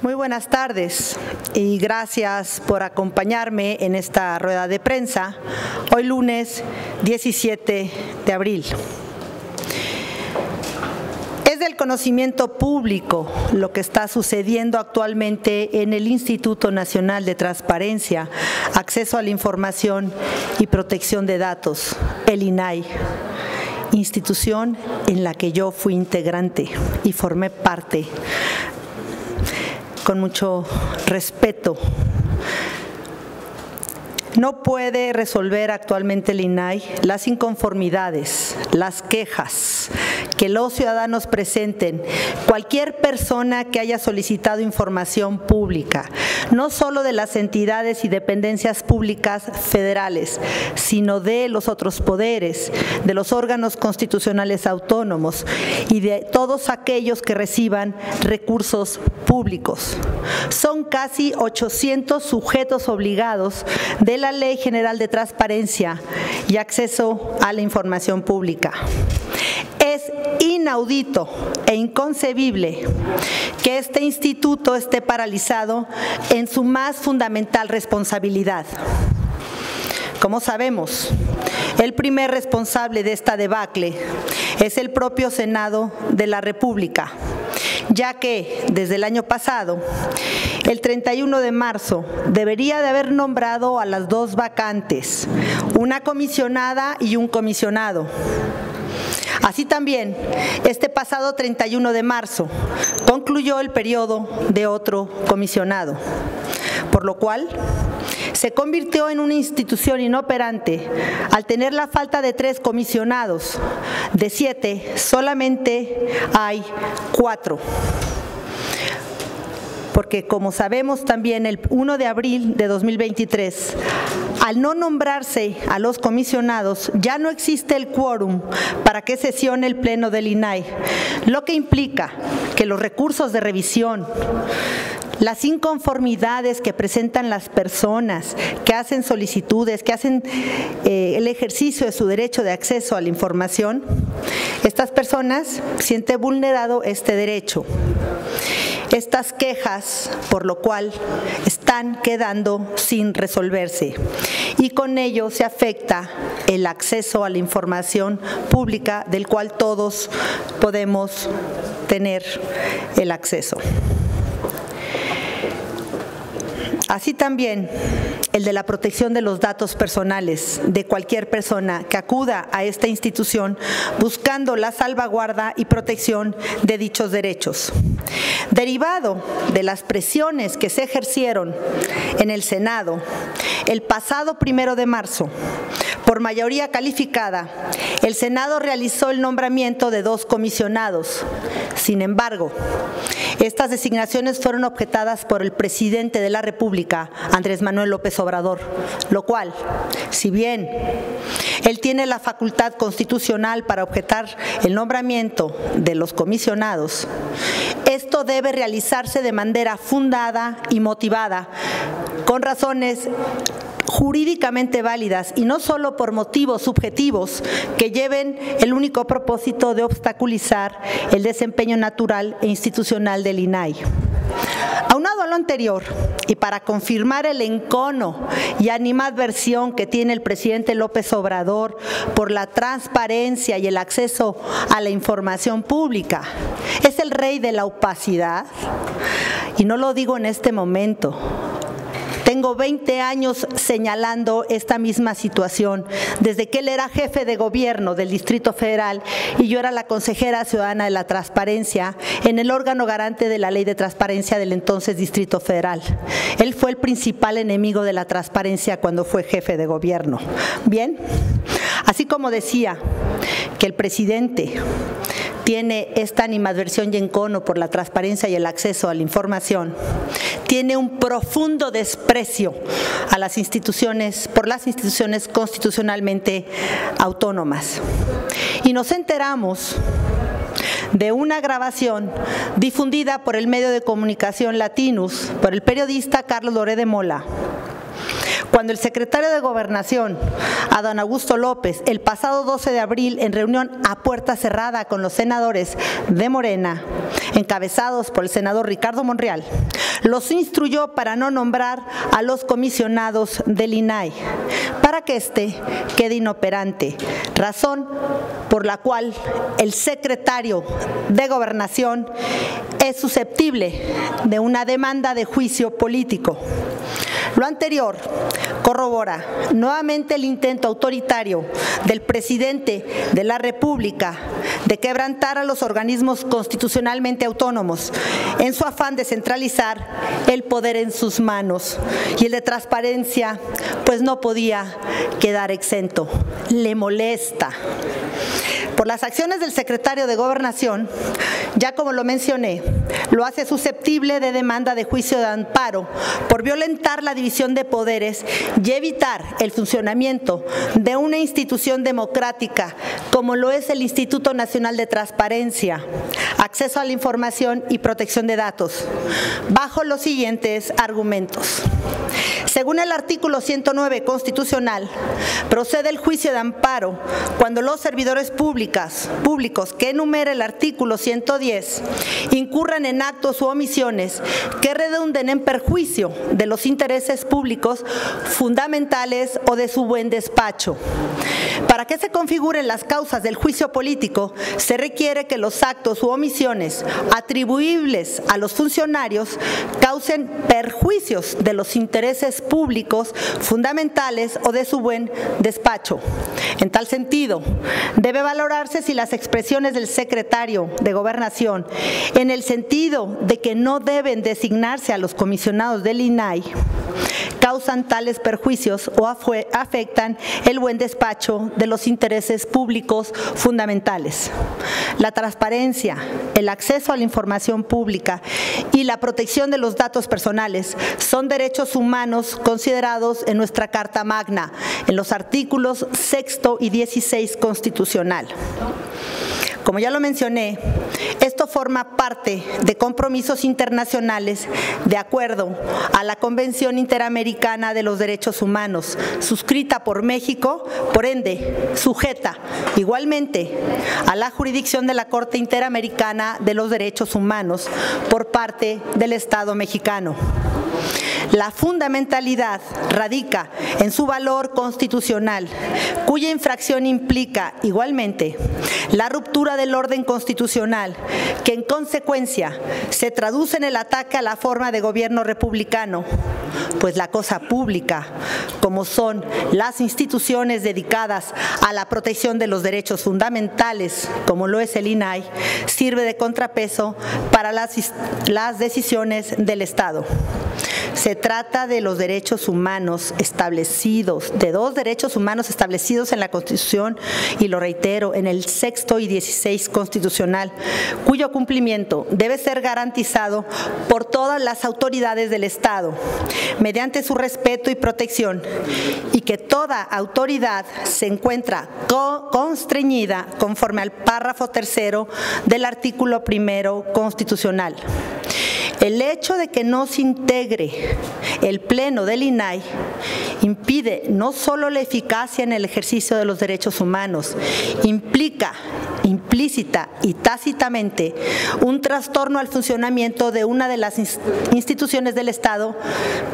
Muy buenas tardes y gracias por acompañarme en esta rueda de prensa, hoy lunes 17 de abril. Es del conocimiento público lo que está sucediendo actualmente en el Instituto Nacional de Transparencia, Acceso a la Información y Protección de Datos, el INAI, institución en la que yo fui integrante y formé parte con mucho respeto. No puede resolver actualmente el INAI las inconformidades, las quejas que los ciudadanos presenten, cualquier persona que haya solicitado información pública, no solo de las entidades y dependencias públicas federales, sino de los otros poderes, de los órganos constitucionales autónomos y de todos aquellos que reciban recursos públicos. Son casi 800 sujetos obligados de la Ley General de Transparencia y Acceso a la Información Pública. Es inaudito e inconcebible que este instituto esté paralizado en su más fundamental responsabilidad. Como sabemos, el primer responsable de esta debacle es el propio Senado de la República, ya que desde el año pasado, el 31 de marzo, debería de haber nombrado a las dos vacantes, una comisionada y un comisionado. Así también, este pasado 31 de marzo, concluyó el periodo de otro comisionado, por lo cual se convirtió en una institución inoperante al tener la falta de 3 comisionados. De 7, solamente hay 4. Porque como sabemos también, el 1 de abril de 2023, al no nombrarse a los comisionados, ya no existe el quórum para que sesione el Pleno del INAI, lo que implica que los recursos de revisión, las inconformidades que presentan las personas que hacen solicitudes, que hacen el ejercicio de su derecho de acceso a la información, estas personas sienten vulnerado este derecho. Estas quejas, por lo cual están quedando sin resolverse, y con ello se afecta el acceso a la información pública del cual todos podemos tener el acceso. Así también el de la protección de los datos personales de cualquier persona que acuda a esta institución buscando la salvaguarda y protección de dichos derechos. Derivado de las presiones que se ejercieron en el Senado el pasado 1 de marzo, por mayoría calificada, el Senado realizó el nombramiento de 2 comisionados. Sin embargo, estas designaciones fueron objetadas por el presidente de la República, Andrés Manuel López Obrador, lo cual, si bien él tiene la facultad constitucional para objetar el nombramiento de los comisionados, esto debe realizarse de manera fundada y motivada, con razones jurídicamente válidas y no solo por motivos subjetivos que lleven el único propósito de obstaculizar el desempeño natural e institucional del INAI. Aunado a lo anterior, y para confirmar el encono y animadversión que tiene el presidente López Obrador por la transparencia y el acceso a la información pública, es el rey de la opacidad, y no lo digo en este momento. Tengo 20 años señalando esta misma situación, desde que él era jefe de gobierno del Distrito Federal y yo era la consejera ciudadana de la transparencia en el órgano garante de la Ley de Transparencia del entonces Distrito Federal. Él fue el principal enemigo de la transparencia cuando fue jefe de gobierno. Bien, así como decía que el presidente tiene esta animadversión y encono por la transparencia y el acceso a la información, tiene un profundo desprecio a las instituciones, por las instituciones constitucionalmente autónomas. Y nos enteramos de una grabación difundida por el medio de comunicación Latinus, por el periodista Carlos Loret de Mola, cuando el secretario de Gobernación, Adán Augusto López, el pasado 12 de abril, en reunión a puerta cerrada con los senadores de Morena, encabezados por el senador Ricardo Monreal, los instruyó para no nombrar a los comisionados del INAI, para que éste quede inoperante, razón por la cual el secretario de Gobernación es susceptible de una demanda de juicio político. Lo anterior corrobora nuevamente el intento autoritario del presidente de la República de quebrantar a los organismos constitucionalmente autónomos en su afán de centralizar el poder en sus manos, y el de transparencia pues no podía quedar exento. Le molesta. Por las acciones del secretario de Gobernación, ya como lo mencioné, lo hace susceptible de demanda de juicio de amparo por violentar la división de poderes y evitar el funcionamiento de una institución democrática como lo es el Instituto Nacional de Transparencia, Acceso a la Información y Protección de Datos, bajo los siguientes argumentos. Según el artículo 109 constitucional, procede el juicio de amparo cuando los servidores públicos que enumera el artículo 110 incurran en actos u omisiones que redunden en perjuicio de los intereses públicos fundamentales o de su buen despacho. Para que se configuren las causas del juicio político, se requiere que los actos u omisiones atribuibles a los funcionarios causen perjuicios de los intereses públicos fundamentales o de su buen despacho. En tal sentido, debe valorarse si las expresiones del secretario de Gobernación, en el sentido de que no deben designarse a los comisionados del INAI, causan tales perjuicios o afectan el buen despacho de los intereses públicos fundamentales. La transparencia, el acceso a la información pública y la protección de los datos personales son derechos humanos considerados en nuestra Carta Magna, en los artículos 6 y 16 constitucional. Como ya lo mencioné, esto forma parte de compromisos internacionales de acuerdo a la Convención Interamericana de los Derechos Humanos, suscrita por México, por ende, sujeta igualmente a la jurisdicción de la Corte Interamericana de los Derechos Humanos por parte del Estado mexicano. La fundamentalidad radica en su valor constitucional, cuya infracción implica igualmente la ruptura del orden constitucional, que en consecuencia se traduce en el ataque a la forma de gobierno republicano, pues la cosa pública, como son las instituciones dedicadas a la protección de los derechos fundamentales, como lo es el INAI, sirve de contrapeso para las decisiones del Estado. Se trata de los derechos humanos establecidos, de dos derechos humanos establecidos en la Constitución, y lo reitero, en el 6 y 16 constitucional, cuyo cumplimiento debe ser garantizado por todas las autoridades del Estado, mediante su respeto y protección, y que toda autoridad se encuentra constreñida conforme al párrafo 3 del artículo 1 constitucional. El hecho de que no se integre el Pleno del INAI impide no solo la eficacia en el ejercicio de los derechos humanos, implica implícita y tácitamente un trastorno al funcionamiento de una de las instituciones del Estado,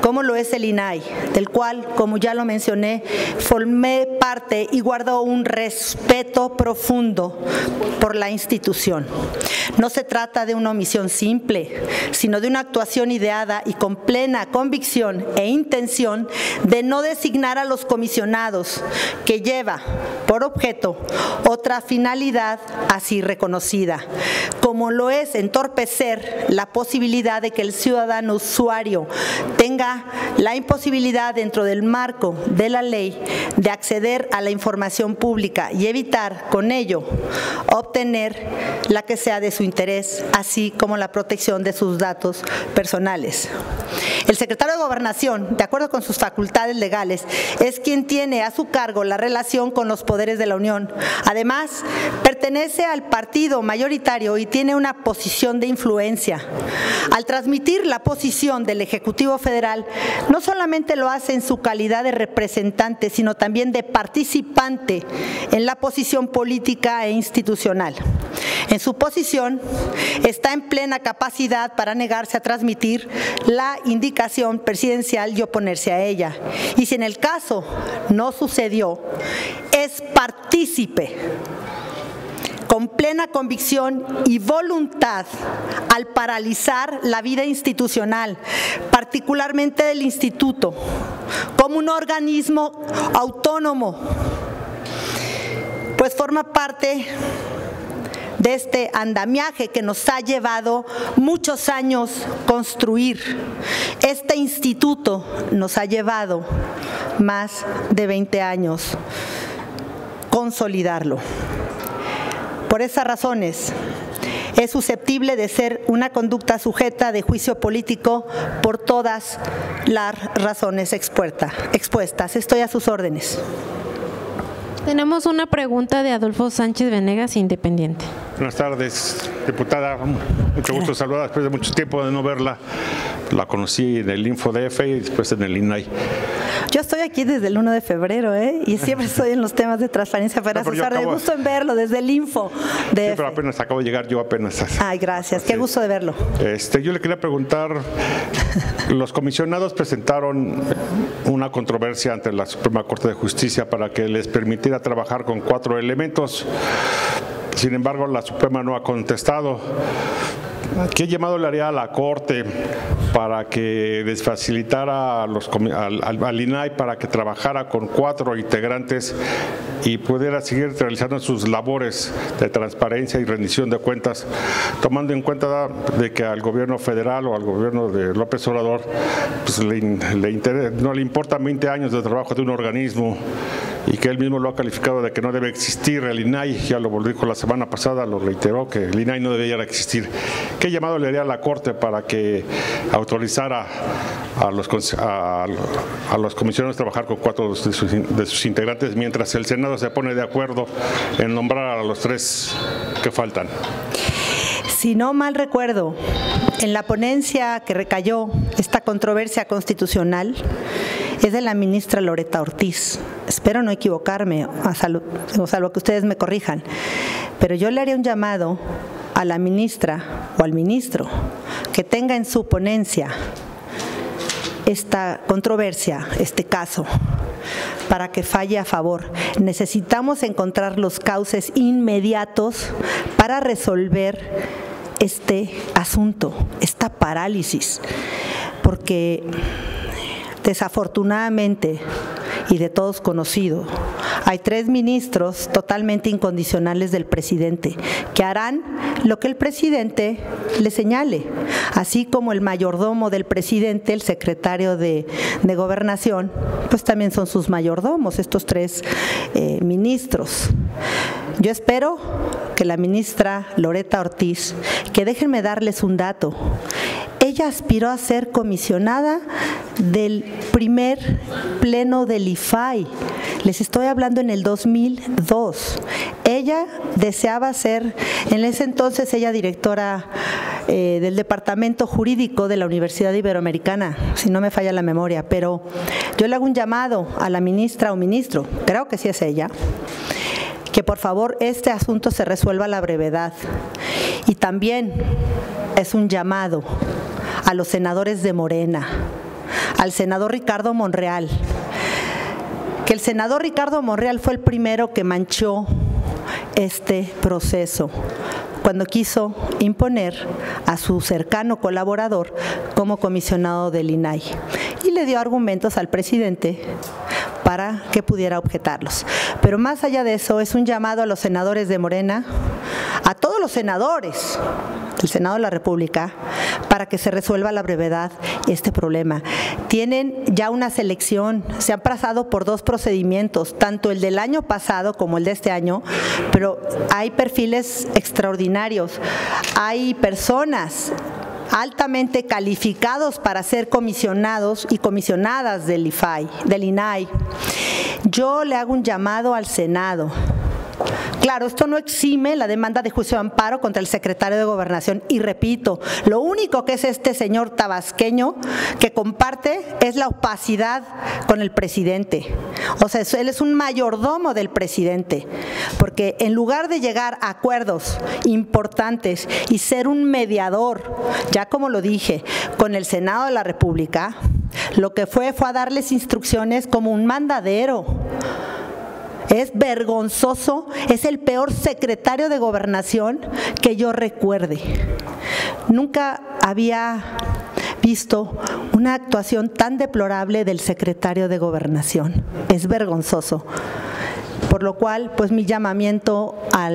como lo es el INAI, del cual, como ya lo mencioné, formé parte y guardo un respeto profundo por la institución. No se trata de una omisión simple, sino de una actuación ideada y con plena convicción e intención de no designar a los comisionados, que lleva por objeto otra finalidad así reconocida, como lo es entorpecer la posibilidad de que el ciudadano usuario tenga la imposibilidad dentro del marco de la ley de acceder a la información pública y evitar con ello obtener la que sea de su interés, así como la protección de sus datos personales. El secretario de Gobernación, de acuerdo con sus facultades legales, es quien tiene a su cargo la relación con los poderes de la Unión. Además, pertenece al partido mayoritario y tiene una posición de influencia. Al transmitir la posición del Ejecutivo Federal, no solamente lo hace en su calidad de representante, sino también de participante en la posición política e institucional. En su posición, está en plena capacidad para negarse a transmitir la indicación presidencial y oponerse a ella. Y si en el caso no sucedió, es partícipe con plena convicción y voluntad al paralizar la vida institucional, particularmente del Instituto, como un organismo autónomo, pues forma parte de este andamiaje que nos ha llevado muchos años construir. Este instituto nos ha llevado más de 20 años consolidarlo. Por esas razones, es susceptible de ser una conducta sujeta de juicio político por todas las razones expuestas. Estoy a sus órdenes. Tenemos una pregunta de Adolfo Sánchez Venegas, independiente. Buenas tardes, diputada. Mucho gusto saludarla después de mucho tiempo de no verla. La conocí en el InfoDF y después en el INAI. Yo estoy aquí desde el 1 de febrero, y siempre estoy en los temas de transparencia para asesor. De gusto en verlo desde el InfoDF. Sí, pero apenas acabo de llegar, yo apenas. Ay, gracias. Qué gusto de verlo. Yo le quería preguntar, los comisionados presentaron una controversia ante la Suprema Corte de Justicia para que les permitiera trabajar con 4 elementos. Sin embargo, la Suprema no ha contestado. ¿Qué llamado le haría a la Corte para que les facilitara al INAI para que trabajara con 4 integrantes y pudiera seguir realizando sus labores de transparencia y rendición de cuentas, tomando en cuenta de que al gobierno federal o al gobierno de López Obrador pues no le importan 20 años de trabajo de un organismo y que él mismo lo ha calificado de que no debe existir el INAI? Ya lo dijo la semana pasada, lo reiteró, que el INAI no debería existir. ¿Qué llamado le haría a la Corte para que autorizara a los comisionados a trabajar con 4 de sus integrantes mientras el Senado se pone de acuerdo en nombrar a los 3 que faltan? Si no mal recuerdo, en la ponencia que recayó esta controversia constitucional es de la ministra Loretta Ortiz. Espero no equivocarme, salvo que ustedes me corrijan, pero yo le haría un llamado a la ministra o al ministro que tenga en su ponencia esta controversia, este caso, para que falle a favor. Necesitamos encontrar los cauces inmediatos para resolver este asunto, esta parálisis, porque desafortunadamente y de todos conocido, hay 3 ministros totalmente incondicionales del presidente que harán lo que el presidente le señale, así como el mayordomo del presidente, el secretario de Gobernación, pues también son sus mayordomos, estos 3 ministros. Yo espero que la ministra Loretta Ortiz, que déjenme darles un dato, ella aspiró a ser comisionada del primer pleno del IFAI. Les estoy hablando en el 2002. Ella deseaba ser, en ese entonces ella directora del Departamento Jurídico de la Universidad Iberoamericana, si no me falla la memoria, pero yo le hago un llamado a la ministra o ministro, creo que sí es ella, que por favor este asunto se resuelva a la brevedad. Y también es un llamado a los senadores de Morena, al senador Ricardo Monreal, que el senador Ricardo Monreal fue el primero que manchó este proceso cuando quiso imponer a su cercano colaborador como comisionado del INAI y le dio argumentos al presidente para que pudiera objetarlos. Pero más allá de eso, es un llamado a los senadores de Morena, a todos los senadores del Senado de la República, para que se resuelva a la brevedad este problema. Tienen ya una selección, se han pasado por 2 procedimientos, tanto el del año pasado como el de este año, pero hay perfiles extraordinarios, hay personas altamente calificados para ser comisionados y comisionadas del INAI. Yo le hago un llamado al Senado. Claro, esto no exime la demanda de juicio de amparo contra el secretario de Gobernación. Y repito, lo único que es este señor tabasqueño que comparte es la opacidad con el presidente. O sea, él es un mayordomo del presidente, porque en lugar de llegar a acuerdos importantes y ser un mediador, ya como lo dije, con el Senado de la República, lo que fue a darles instrucciones como un mandadero. Es vergonzoso, es el peor secretario de Gobernación que yo recuerde. Nunca había visto una actuación tan deplorable del secretario de Gobernación. Es vergonzoso. Por lo cual, pues mi llamamiento a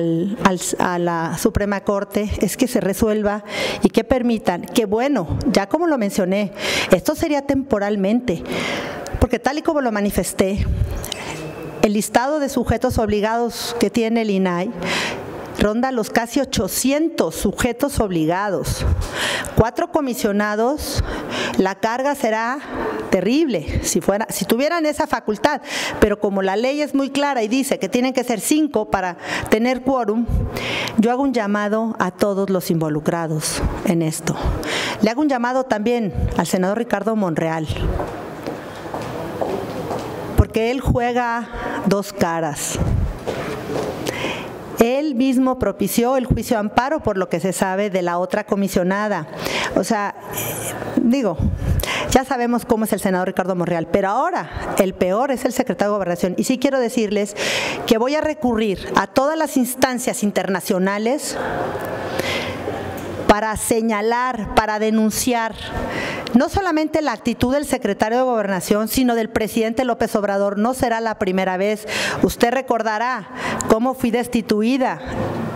la Suprema Corte es que se resuelva y que permitan, que bueno, ya como lo mencioné, esto sería temporalmente, porque tal y como lo manifesté, el listado de sujetos obligados que tiene el INAI ronda los casi 800 sujetos obligados. 4 comisionados, la carga será terrible si tuvieran esa facultad, pero como la ley es muy clara y dice que tienen que ser 5 para tener quórum, yo hago un llamado a todos los involucrados en esto. Le hago un llamado también al senador Ricardo Monreal, porque él juega 2 caras. Él mismo propició el juicio de amparo por lo que se sabe de la otra comisionada. O sea, digo, ya sabemos cómo es el senador Ricardo Monreal, pero ahora el peor es el secretario de Gobernación. Y sí quiero decirles que voy a recurrir a todas las instancias internacionales para señalar, para denunciar no solamente la actitud del secretario de Gobernación, sino del presidente López Obrador. No será la primera vez. Usted recordará cómo fui destituida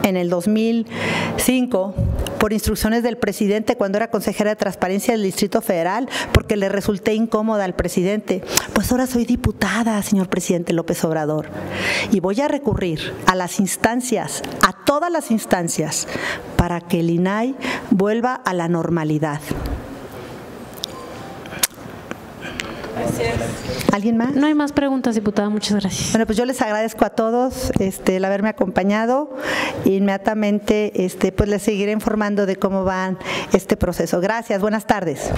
en el 2005 por instrucciones del presidente cuando era consejera de Transparencia del Distrito Federal, porque le resulté incómoda al presidente. Pues ahora soy diputada, señor presidente López Obrador, y voy a recurrir a las instancias, a todas las instancias, para que el INAI vuelva a la normalidad. ¿Alguien más? No hay más preguntas, diputada. Muchas gracias. Bueno, pues yo les agradezco a todos el haberme acompañado. Inmediatamente pues les seguiré informando de cómo va este proceso. Gracias, buenas tardes.